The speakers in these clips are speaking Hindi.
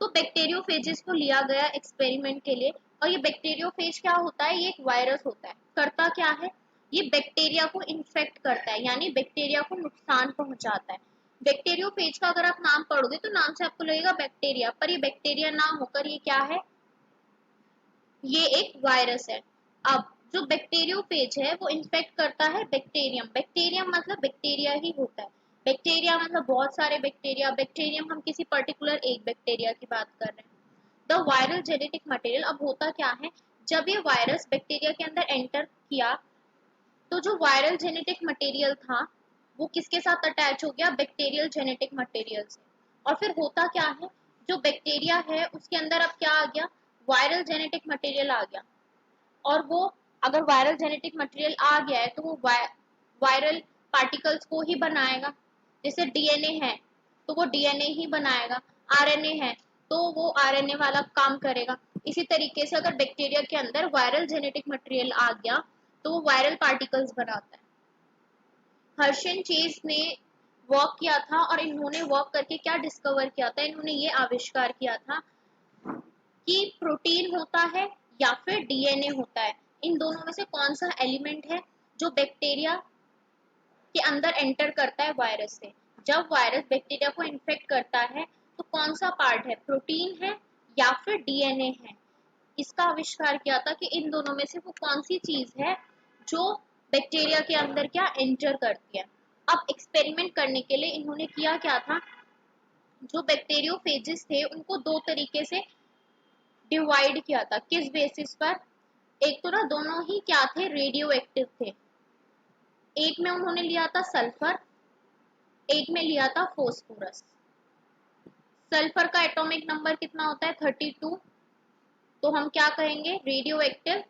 तो बैक्टीरियोफेजेस को लिया गया एक्सपेरिमेंट के लिए, और ये बैक्टीरियोफेज क्या होता है, ये एक वायरस होता है। करता क्या है, ये बैक्टीरिया को इन्फेक्ट करता है, यानी बैक्टीरिया को नुकसान पहुंचाता है। बैक्टीरियोफेज का अगर आप नाम पढ़ोगे तो नाम से आपको लगेगा बैक्टीरिया, पर ये बैक्टीरिया ना होकर ये क्या है, ये एक वायरस है। अब जो बैक्टीरियोफेज है वो इन्फेक्ट करता है बैक्टीरियम। बैक्टीरियम मतलब बैक्टीरिया ही होता है। बैक्टीरिया मतलब बहुत सारे बैक्टीरिया, बैक्टीरियम हम किसी पर्टिकुलर एक बैक्टीरिया की बात कर रहे हैं। द वायरल जेनेटिक मटेरियल, अब होता क्या है, जब ये वायरस बैक्टीरिया के अंदर एंटर किया तो जो वायरल जेनेटिक मटेरियल था वो किसके साथ अटैच हो गया, बैक्टीरियल जेनेटिक मटेरियल से। और फिर होता क्या है, जो बैक्टीरिया है उसके अंदर अब क्या आ गया, वायरल जेनेटिक मटेरियल आ गया। और वो अगर वायरल जेनेटिक मटेरियल आ गया है तो वो वायरल पार्टिकल्स को ही बनाएगा। जैसे डीएनए है तो वो डीएनए ही बनाएगा, आरएनए है तो वो आरएनए वाला काम करेगा। इसी तरीके से अगर बैक्टीरिया के अंदर वायरल जेनेटिक मटेरियल आ गया तो वो वायरल पार्टिकल्स बनाता है। हर्षन चेज ने वर्क किया था, और इन्होंने वर्क करके क्या डिस्कवर किया था, इन्होंने ये आविष्कार किया था कि प्रोटीन होता है या फिर डीएनए होता है, इन दोनों में से कौन सा एलिमेंट है जो बैक्टीरिया के अंदर एंटर करता है वायरस से। जब वायरस बैक्टीरिया को इन्फेक्ट करता है तो कौन सा पार्ट है, प्रोटीन है या फिर डीएनए है। इसका आविष्कार किया था कि इन दोनों में से वो कौन सी चीज है जो बैक्टीरिया के अंदर क्या एंटर करती है। अब एक्सपेरिमेंट करने के लिए इन्होंने किया क्या था, जो बैक्टीरियोफेजेस थे उनको दो तरीके से डिवाइड किया था। किस बेसिस पर, एक तो ना दोनों ही क्या थे, रेडियो एक्टिव थे। एक में उन्होंने लिया था सल्फर, एक में लिया था फोस्फोरस। सल्फर का एटॉमिक नंबर कितना होता है, 32, तो हम क्या कहेंगे, रेडियो एक्टिव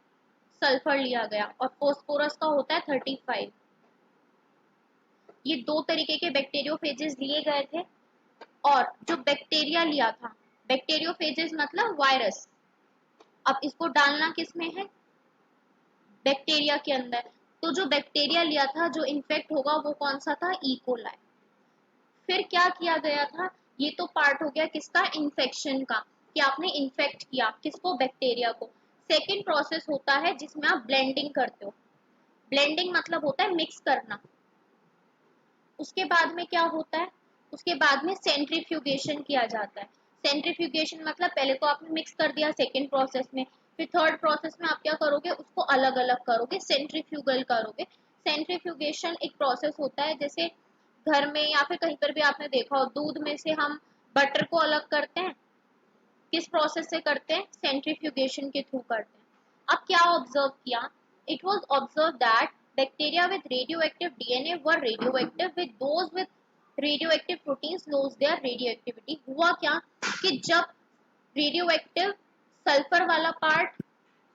सल्फर लिया गया। और फोस्फोरस का होता है 35। ये दो तरीके के बैक्टीरियोफेजेस लिए गए थे। और जो बैक्टीरिया लिया था, बैक्टीरियोफेजेस मतलब वायरस, अब इसको डालना किस में है, बैक्टीरिया के अंदर। तो जो बैक्टीरिया लिया था जो इन्फेक्ट होगा वो कौन सा था, इकोलाई। फिर क्या किया गया था, ये तो पार्ट हो गया किसका, इन्फेक्शन का, कि आपने इन्फेक्ट किया किसको, बैक्टीरिया को। सेकेंड प्रोसेस होता है जिसमें आप ब्लेंडिंग करते हो। ब्लेंडिंग मतलब होता है मिक्स करना। उसके बाद में क्या होता है, उसके बाद में सेंट्रीफ्यूगेशन किया जाता है। सेंट्रीफ्यूगेशन मतलब पहले तो आपने मिक्स कर दिया सेकेंड प्रोसेस में, फिर थर्ड प्रोसेस में आप क्या करोगे, उसको अलग अलग करोगे, सेंट्रीफ्यूगल करोगे। सेंट्रीफ्यूगेशन एक प्रोसेस होता है, जैसे घर में या फिर कहीं पर भी आपने देखा हो, दूध में से हम बटर को अलग करते हैं, किस प्रोसेस से करते हैं, सेंट्रीफ्यूगेशन के थ्रू करते हैं। अब क्या ऑब्जर्व किया, it was observe that bacteria with radioactive DNA were radioactive with those with radioactive proteins lose their radioactivity. हुआ क्या कि जब रेडियोएक्टिव सल्फर वाला पार्ट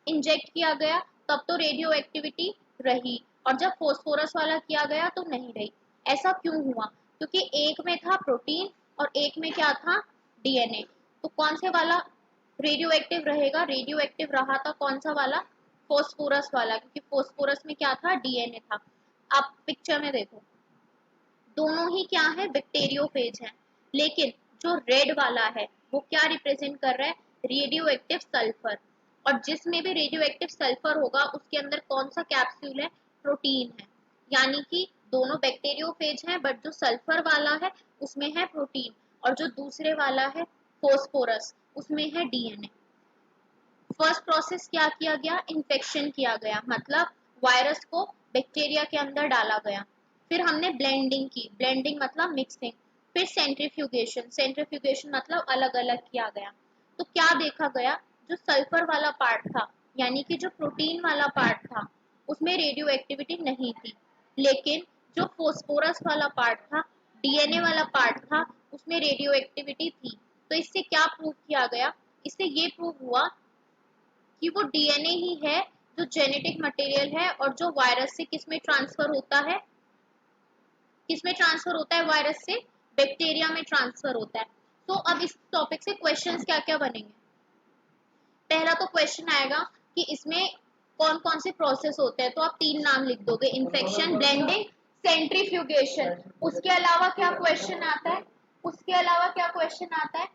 इंजेक्ट किया गया तब तो रेडियोएक्टिविटी रही, और जब फोस्फोरस वाला किया गया तो नहीं रही। ऐसा क्यों हुआ, क्योंकि एक में था प्रोटीन और एक में क्या था, डीएनए। तो कौन से वाला रेडियो एक्टिव रहेगा, रेडियो एक्टिव रहा था कौन सा वाला, फोस्फोरस वाला, क्योंकि फोस्फोरस में क्या था, डीएनए था। आप पिक्चर में देखो, दोनों ही क्या है, बैक्टीरियोफेज है। लेकिन जो रेड वाला है वो क्या रिप्रेजेंट कर रहा है, रेडियो एक्टिव सल्फर। और जिसमें भी रेडियो एक्टिव सल्फर होगा उसके अंदर कौन सा कैप्सूल है, प्रोटीन है। यानी कि दोनों बैक्टीरियोफेज हैं, बट जो सल्फर वाला है उसमें है प्रोटीन, और जो दूसरे वाला है फोस्फोरस उसमें है डीएनए। फर्स्ट प्रोसेस क्या किया गया, इन्फेक्शन किया गया, मतलब वायरस को बैक्टीरिया के अंदर डाला गया। फिर हमने ब्लेंडिंग की, ब्लेंडिंग मतलब मिक्सिंग। फिर सेंट्रीफ्यूगेशन, सेंट्रीफ्यूगेशन मतलब अलग अलग किया गया। तो क्या देखा गया, जो सल्फर वाला पार्ट था यानी कि जो प्रोटीन वाला पार्ट था उसमें रेडियो एक्टिविटी नहीं थी, लेकिन जो फोस्फोरस वाला पार्ट था, डीएनए वाला पार्ट था, उसमें रेडियो एक्टिविटी थी। तो इससे क्या प्रूव किया गया, इससे ये प्रूव हुआ कि वो डीएनए ही है जो जेनेटिक मटेरियल है, और जो वायरस से किसमें ट्रांसफर होता है, किसमें ट्रांसफर होता है, वायरस से बैक्टीरिया में ट्रांसफर होता है। तो अब इस टॉपिक से क्वेश्चंस क्या क्या बनेंगे। पहला तो क्वेश्चन आएगा कि इसमें कौन कौन से प्रोसेस होते हैं, तो आप तीन नाम लिख दोगे, इन्फेक्शन, ब्लेंडिंग, सेंट्रीफ्यूगेशन। उसके अलावा क्या क्वेश्चन आता है, उसके अलावा क्या क्वेश्चन आता है,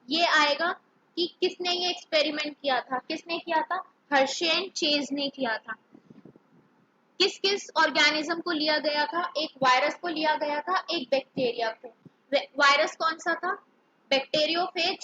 ये आएगा कि किसने ये एक्सपेरिमेंट किया था, किसने किया था, हर्शे एंड चेज ने किया था। किस किस ऑर्गेनिज्म को लिया गया था, एक वायरस को लिया गया था, एक बैक्टीरिया को। वायरस कौन सा था, बैक्टीरियोफेज